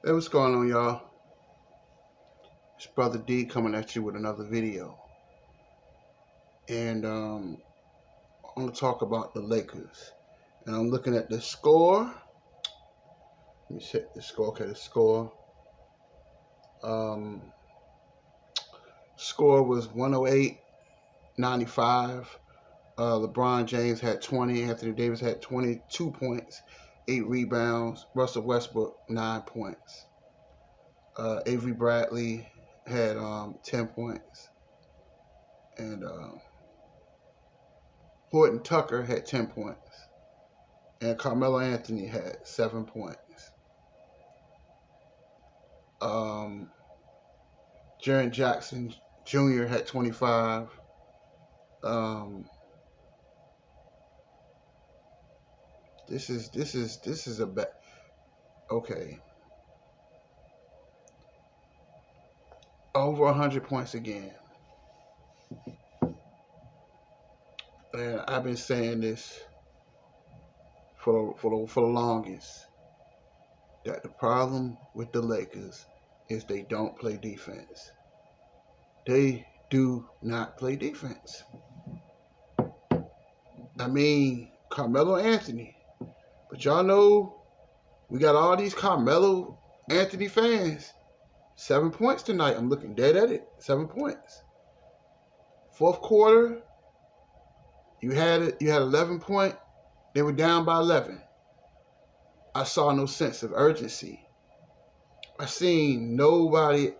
Hey, what's going on, y'all? It's Brother D coming at you with another video. And I'm going to talk about the Lakers. And I'm looking at the score. Let me check the score. Okay, the score. Um, Score was 108-95. LeBron James had 20. Anthony Davis had 22 points, 8 rebounds. Russell Westbrook, 9 points. Avery Bradley had 10 points. And Horton Tucker had 10 points. And Carmelo Anthony had 7 points. Jaren Jackson Jr. had 25. This is a bet. Okay. Over 100 points again. And I've been saying this for the longest, that the problem with the Lakers is they don't play defense. They do not play defense. I mean, Carmelo Anthony. But y'all know we got all these Carmelo Anthony fans. 7 points tonight. I'm looking dead at it. 7 points. Fourth quarter, you had 11 points. They were down by 11. I saw no sense of urgency. I seen nobody.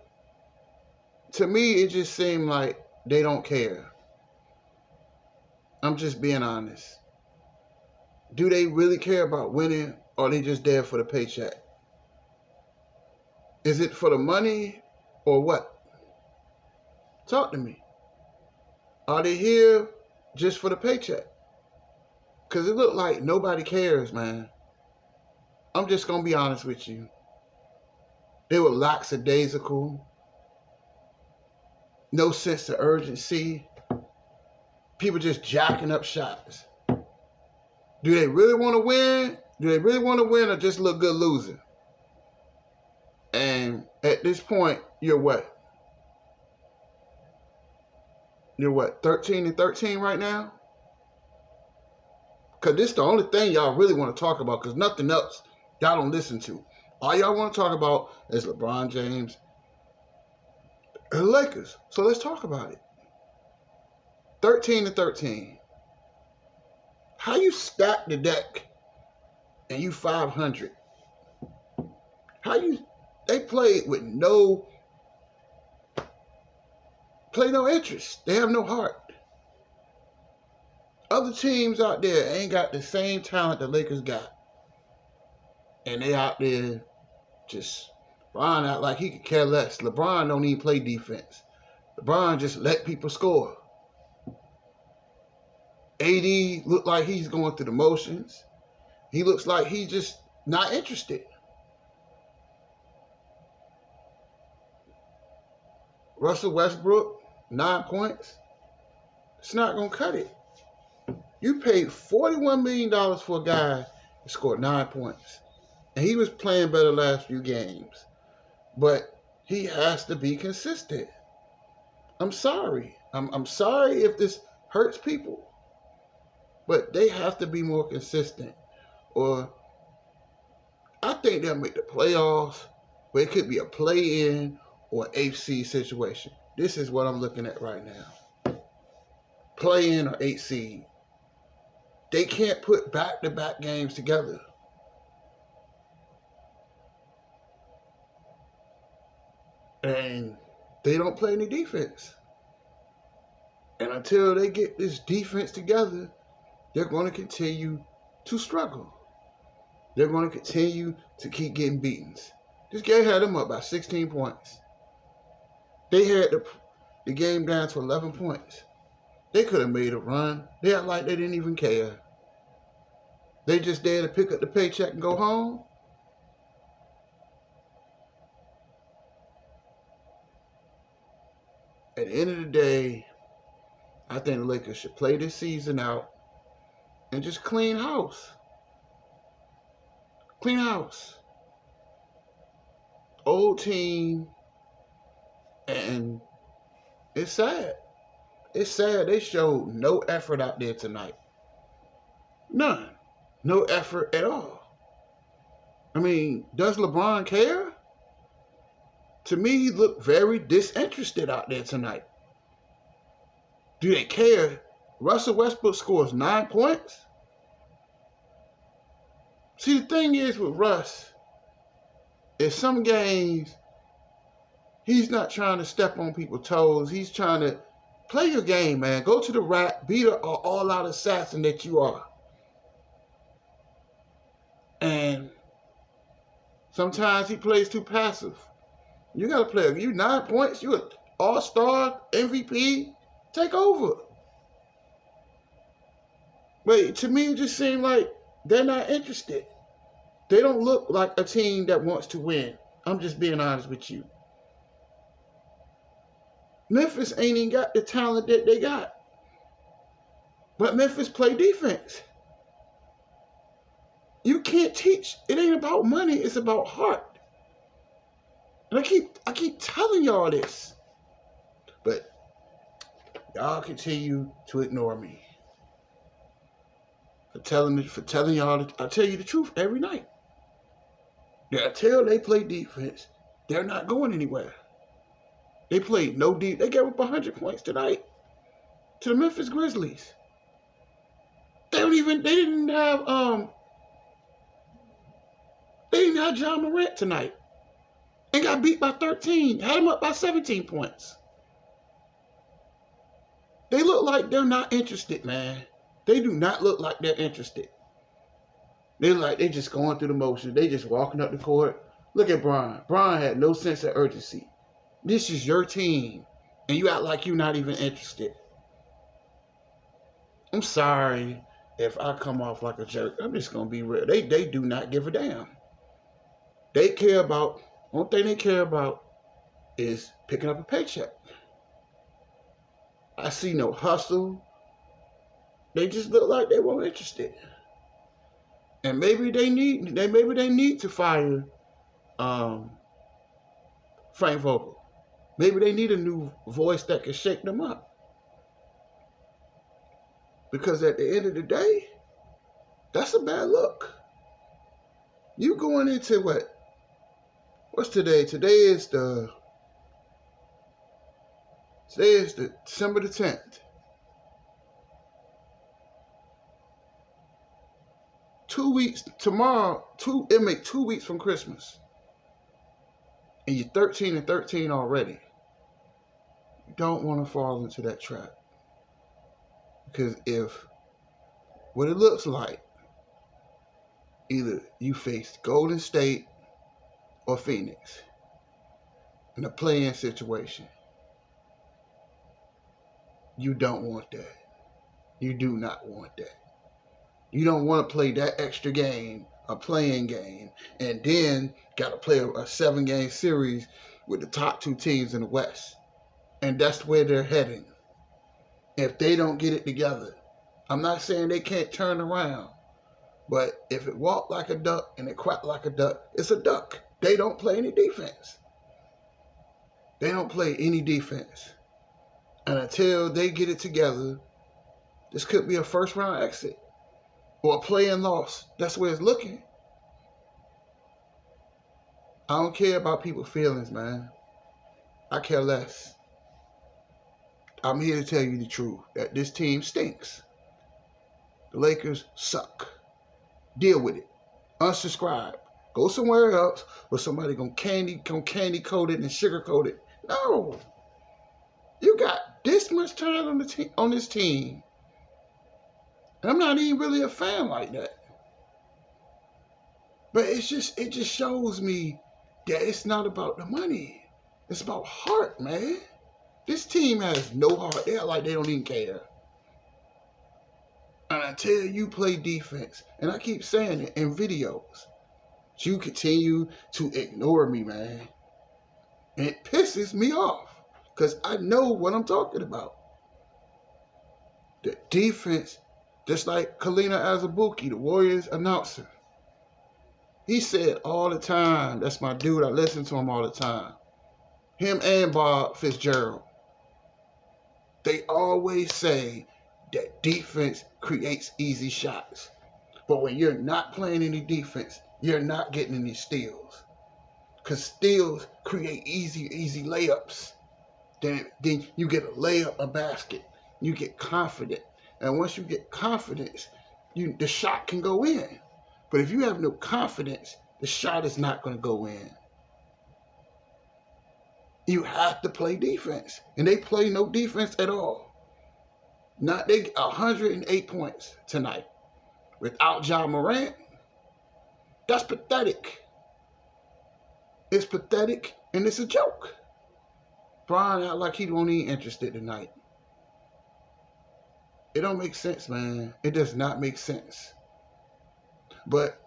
To me, it just seemed like they don't care. I'm just being honest. Do they really care about winning, or are they just there for the paycheck? Is it for the money or what? Talk to me. Are they here just for the paycheck? Because it looked like nobody cares, man. I'm just going to be honest with you. They were lackadaisical. No sense of urgency. People just jacking up shots. Do they really want to win? Do they really want to win, or just look good losing? And at this point, you're what? You're what, 13-13 right now? Because this is the only thing y'all really want to talk about, because nothing else y'all don't listen to. All y'all want to talk about is LeBron James and the Lakers. So let's talk about it. 13-13. How you stack the deck and you 500? They played with no interest. They have no heart. Other teams out there ain't got the same talent the Lakers got. And they out there just, LeBron out like he could care less. LeBron don't even play defense. LeBron just let people score. AD look like he's going through the motions. He looks like he's just not interested. Russell Westbrook, 9 points. It's not going to cut it. You paid $41 million for a guy that scored 9 points. And he was playing better last few games. But he has to be consistent. I'm sorry. I'm sorry if this hurts people. But they have to be more consistent. Or I think they'll make the playoffs, but it could be a play-in or HC situation. This is what I'm looking at right now. Play-in or HC. They can't put back-to-back games together. And they don't play any defense. And until they get this defense together, they're going to continue to struggle. They're going to continue to keep getting beatings. This game had them up by 16 points. They had the game down to 11 points. They could have made a run. They act like they didn't even care. They just there to pick up the paycheck and go home. At the end of the day, I think the Lakers should play this season out and just clean house. Clean house. whole team, and it's sad. It's sad they showed no effort out there tonight. None. No effort at all. I mean, does LeBron care? To me, he looked very disinterested out there tonight. Do they care? Russell Westbrook scores 9 points. See, the thing is with Russ, is some games, he's not trying to step on people's toes. He's trying to play your game, man. Go to the rack, be the all-out assassin that you are. And sometimes he plays too passive. You got to play. You 9 points, you an all-star, MVP, take over. But to me, it just seemed like they're not interested. They don't look like a team that wants to win. I'm just being honest with you. Memphis ain't even got the talent that they got. But Memphis play defense. You can't teach. It ain't about money. It's about heart. And I keep telling y'all this. But y'all continue to ignore me. For telling y'all, I tell you the truth every night. Until they play defense, they're not going anywhere. They played no deep. They gave up 100 points tonight to the Memphis Grizzlies. They didn't have John Morant tonight. And got beat by 13. Had them up by 17 points. They look like they're not interested, man. They do not look like they're interested. They look like they're just going through the motions. They just walking up the court. Look at Bron. Bron had no sense of urgency. This is your team, and you act like you're not even interested. I'm sorry if I come off like a jerk. I'm just going to be real. They do not give a damn. They care about, one thing they care about is picking up a paycheck. I see no hustle. They just look like they weren't interested. And maybe they need to fire Frank Vogel. Maybe they need a new voice that can shake them up. Because at the end of the day, that's a bad look. You going into what? What's today? Today is the December the 10th. 2 weeks, tomorrow, it'll make 2 weeks from Christmas. And you're 13-13 already. You don't want to fall into that trap. Because if what it looks like, either you face Golden State or Phoenix in a play-in situation, you don't want that. You do not want that. You don't want to play that extra game, a playing game, and then got to play a 7-game series with the top 2 teams in the West. And that's where they're heading. If they don't get it together, I'm not saying they can't turn around, but if it walk like a duck and it quack like a duck, it's a duck. They don't play any defense. They don't play any defense. And until they get it together, this could be a first-round exit. Or a play-in loss. That's where it's looking. I don't care about people's feelings, man. I care less. I'm here to tell you the truth. That this team stinks. The Lakers suck. Deal with it. Unsubscribe. Go somewhere else where somebody gonna candy coat it and sugar coat it. No. You got this much time on this team. I'm not even really a fan like that. But it just shows me that it's not about the money. It's about heart, man. This team has no heart. They're like they don't even care. And until you play defense, and I keep saying it in videos, you continue to ignore me, man. And it pisses me off because I know what I'm talking about. The defense. Just like Kalina Azubuike, the Warriors announcer. He said all the time, that's my dude, I listen to him all the time. Him and Bob Fitzgerald. They always say that defense creates easy shots. But when you're not playing any defense, you're not getting any steals. Because steals create easy layups. Then you get a layup, a basket. You get confident. And once you get confidence, the shot can go in. But if you have no confidence, the shot is not going to go in. You have to play defense. And they play no defense at all. Not they 108 points tonight. Without Ja Morant, that's pathetic. It's pathetic and it's a joke. Bron act like he don't even interested tonight. It don't make sense, man. It does not make sense. But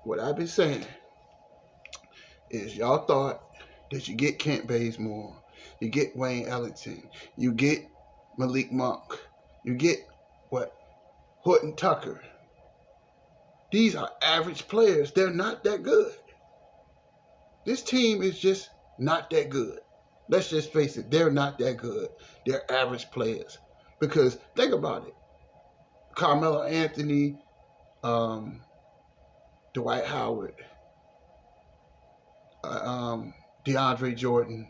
what I've been saying is y'all thought that you get Kent Bazemore, you get Wayne Ellington, you get Malik Monk, you get Horton Tucker. These are average players. They're not that good. This team is just not that good. Let's just face it. They're not that good. They're average players. Because think about it. Carmelo Anthony, Dwight Howard, DeAndre Jordan.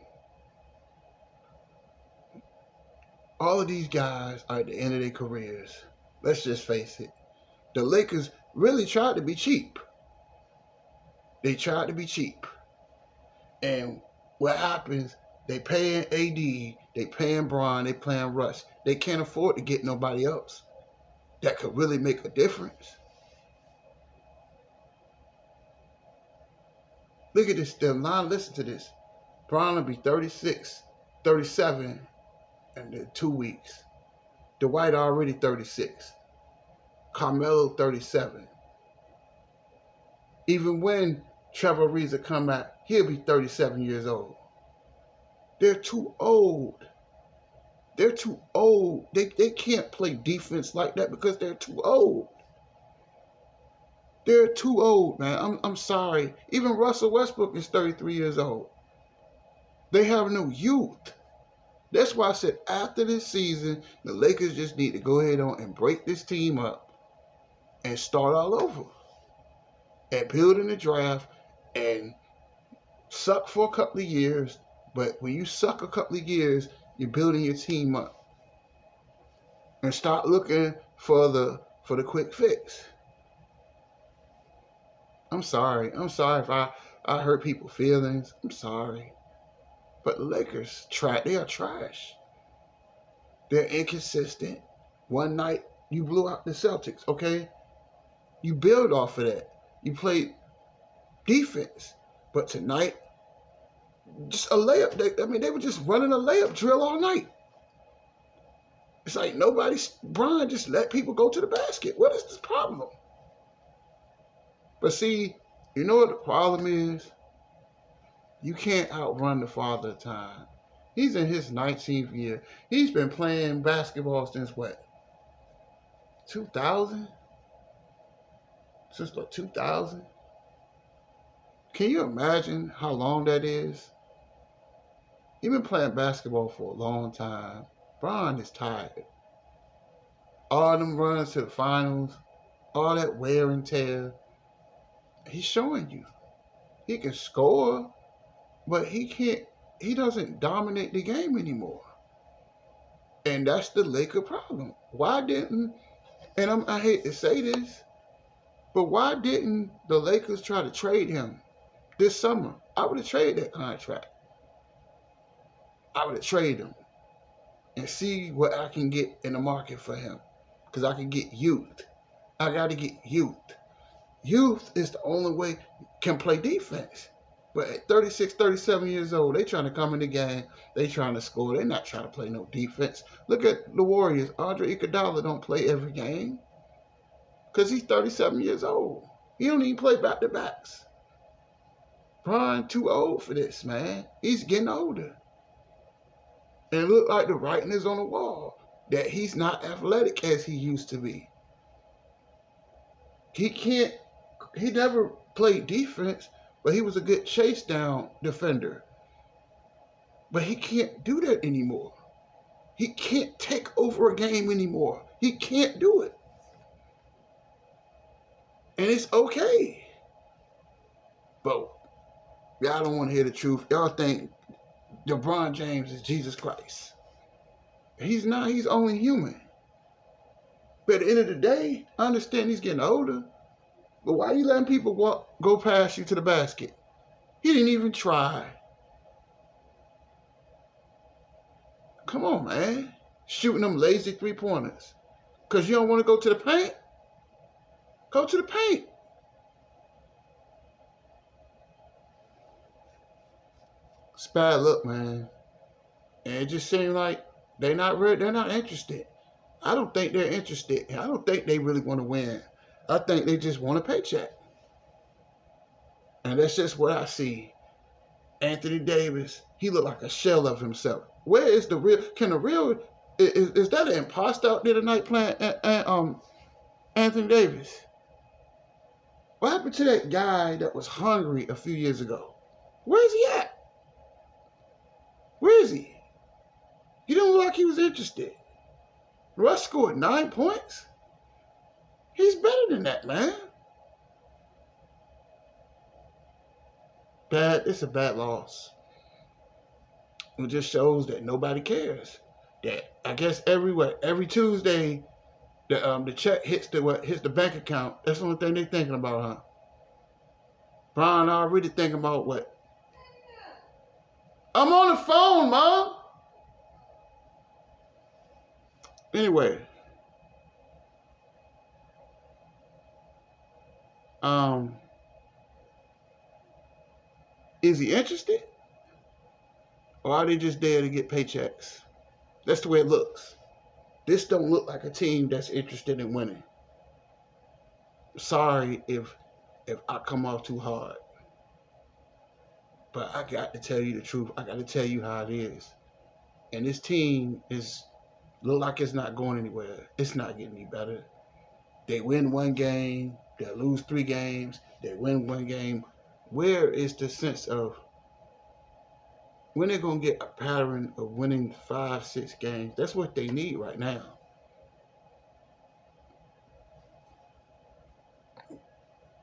All of these guys are at the end of their careers. Let's just face it. The Lakers really tried to be cheap. They tried to be cheap. And what happens, they paying AD, they paying Bron, they paying Russ. They can't afford to get nobody else that could really make a difference. Look at this still. Now listen to this. Bron will be 36, 37 in 2 weeks. Dwight already 36. Carmelo 37. Even when Trevor Ariza come out, he'll be 37 years old. They're too old. They're too old. They can't play defense like that because they're too old. They're too old, man. I'm sorry. Even Russell Westbrook is 33 years old. They have no youth. That's why I said after this season, the Lakers just need to go ahead on and break this team up and start all over. And build in the draft and suck for a couple of years. But when you suck a couple of years, you're building your team up. And start looking for the quick fix. I'm sorry. I'm sorry if I hurt people's feelings. I'm sorry. But the Lakers, they are trash. They're inconsistent. One night, you blew out the Celtics, okay? You build off of that. You played defense. But tonight, just a layup. They were just running a layup drill all night. It's like Bron just let people go to the basket. What is this problem? But see, you know what the problem is? You can't outrun the Father of Time. He's in his 19th year. He's been playing basketball since what? 2000? Since 2000? Can you imagine how long that is? He's been playing basketball for a long time. Bron is tired. All them runs to the finals, all that wear and tear. He's showing you. He can score, but he doesn't dominate the game anymore. And that's the Laker problem. Why didn't, and I hate to say this, but why didn't the Lakers try to trade him this summer? I would have traded that contract. I would have traded him and see what I can get in the market for him. Because I can get youth. I got to get youth. Youth is the only way can play defense. But at 36, 37 years old, they trying to come in the game. They trying to score. They're not trying to play no defense. Look at the Warriors. Andre Iguodala don't play every game. Because he's 37 years old. He don't even play back-to-backs. Bron too old for this, man. He's getting older. And it looked like the writing is on the wall. That he's not athletic as he used to be. He never played defense, but he was a good chase down defender. But he can't do that anymore. He can't take over a game anymore. He can't do it. And it's okay. But y'all don't want to hear the truth. Y'all think LeBron James is Jesus Christ. He's not. He's only human. But at the end of the day, I understand he's getting older. But why are you letting people go past you to the basket? He didn't even try. Come on, man. Shooting them lazy three-pointers. Because you don't want to go to the paint? Go to the paint. It's bad luck, man. And it just seems like they're not interested. I don't think they're interested. I don't think they really want to win. I think they just want a paycheck. And that's just what I see. Anthony Davis, he looked like a shell of himself. Where is the real? Is that an imposter out there tonight playing Anthony Davis? What happened to that guy that was hungry a few years ago? Where is he at? Where is he? He don't look like he was interested. Russ scored 9 points. He's better than that, man. It's a bad loss. It just shows that nobody cares. That I guess every Tuesday, the check hits the bank account. That's the only thing they're thinking about, huh? Brian already thinking about what? I'm on the phone, Mom. Anyway, is he interested? Or are they just there to get paychecks? That's the way it looks. This don't look like a team that's interested in winning. Sorry if I come off too hard. But I got to tell you the truth. I got to tell you how it is. And this team look like it's not going anywhere. It's not getting any better. They win one game. They lose 3 games. They win 1 game. Where is the sense of when they're going to get a pattern of winning 5, 6 games? That's what they need right now.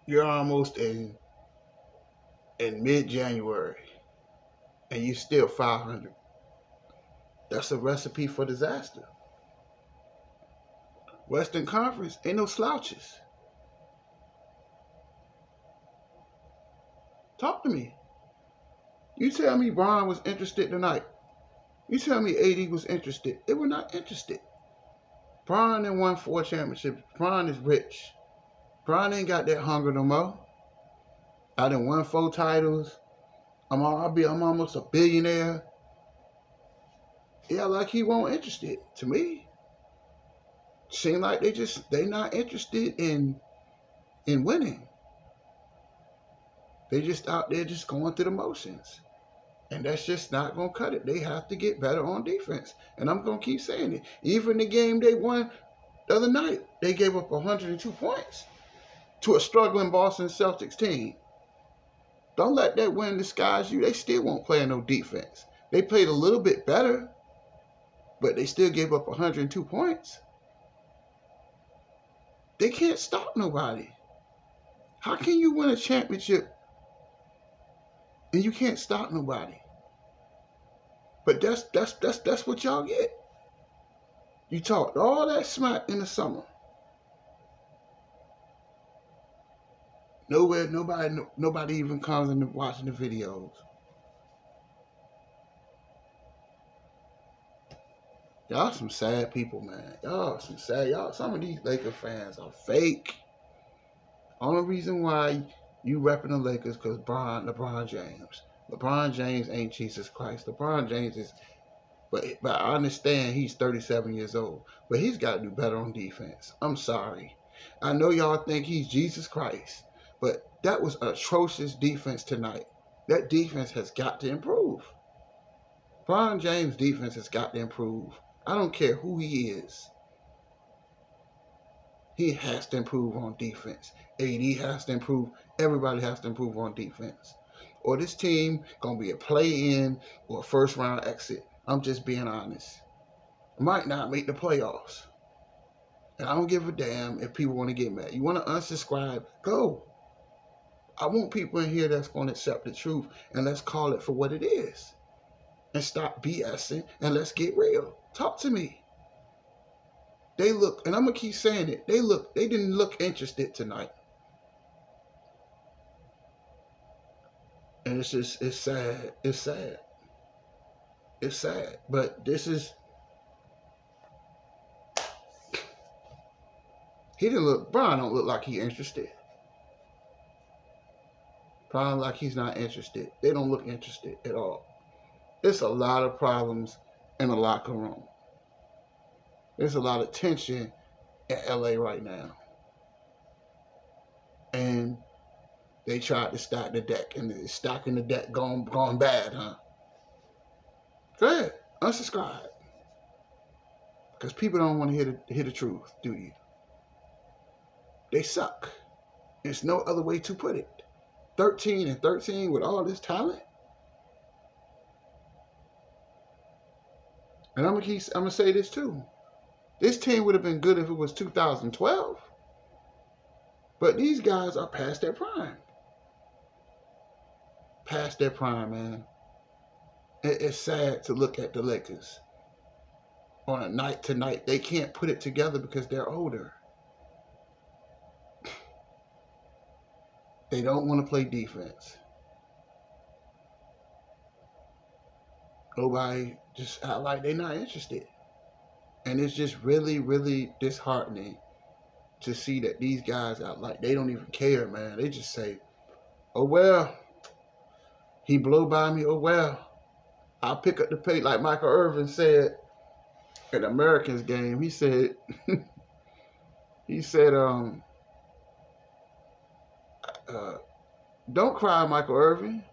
You're almost in mid-January, and you're still 500. That's a recipe for disaster. Western Conference ain't no slouches. Talk to me. You tell me Bron was interested tonight. You tell me AD was interested. They were not interested. Bron done won 4 championships. Bron is rich. Bron ain't got that hunger no more. I done won 4 titles. I'm almost a billionaire. Yeah, like he won't interested. To me, seem like they not interested in winning. They just out there just going through the motions. And that's just not going to cut it. They have to get better on defense. And I'm going to keep saying it. Even the game they won the other night, they gave up 102 points to a struggling Boston Celtics team. Don't let that win disguise you. They still won't play no defense. They played a little bit better, but they still gave up 102 points. They can't stop nobody. How can you win a championship and you can't stop nobody? But that's what y'all get. You talked all that smack in the summer. Nobody even comes and watching the videos. Y'all some sad people, man. Some of these Lakers fans are fake. Only reason why you repping the Lakers because LeBron James. LeBron James ain't Jesus Christ. LeBron James is, but I understand he's 37 years old. But he's got to do better on defense. I'm sorry. I know y'all think he's Jesus Christ. But that was an atrocious defense tonight. That defense has got to improve. LeBron James' defense has got to improve. I don't care who he is. He has to improve on defense. AD has to improve. Everybody has to improve on defense. Or this team going to be a play-in or a first-round exit. I'm just being honest. Might not make the playoffs. And I don't give a damn if people want to get mad. You want to unsubscribe? Go. I want people in here that's going to accept the truth, and let's call it for what it is. And stop BSing, and let's get real. Talk to me. They look, and I'm going to keep saying it, they didn't look interested tonight. And it's sad. It's sad. It's sad. But this is, Brian don't look like he's interested. Brian like he's not interested. They don't look interested at all. There's a lot of problems in the locker room. There's a lot of tension in LA right now. And they tried to stack the deck, and it's stacking the deck gone bad, huh? Go ahead, unsubscribe. Because people don't want to hear the truth, do you? They suck. There's no other way to put it. 13-13 with all this talent. And I'm gonna say this too. This team would have been good if it was 2012. But these guys are past their prime. Past their prime, man. It's sad to look at the Lakers on a night to night. They can't put it together because they're older. They don't want to play defense. Nobody just act like they're not interested. And it's just really, really disheartening to see that these guys act like they don't even care, man. They just say, oh, well, he blow by me, oh, well. I'll pick up the pace, like Michael Irvin said at the Americans game. He said, don't cry, Michael Irvin.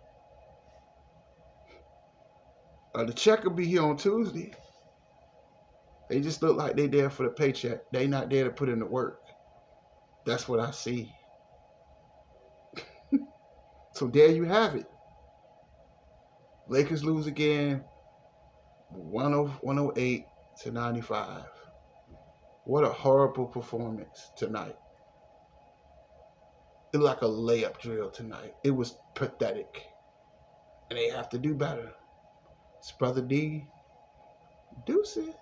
The check will be here on Tuesday. They just look like they're there for the paycheck. They not there to put in the work. That's what I see. So there you have it. Lakers lose again, 108-95. What a horrible performance tonight. It was like a layup drill tonight. It was pathetic. And they have to do better. It's Brother D. Deuces.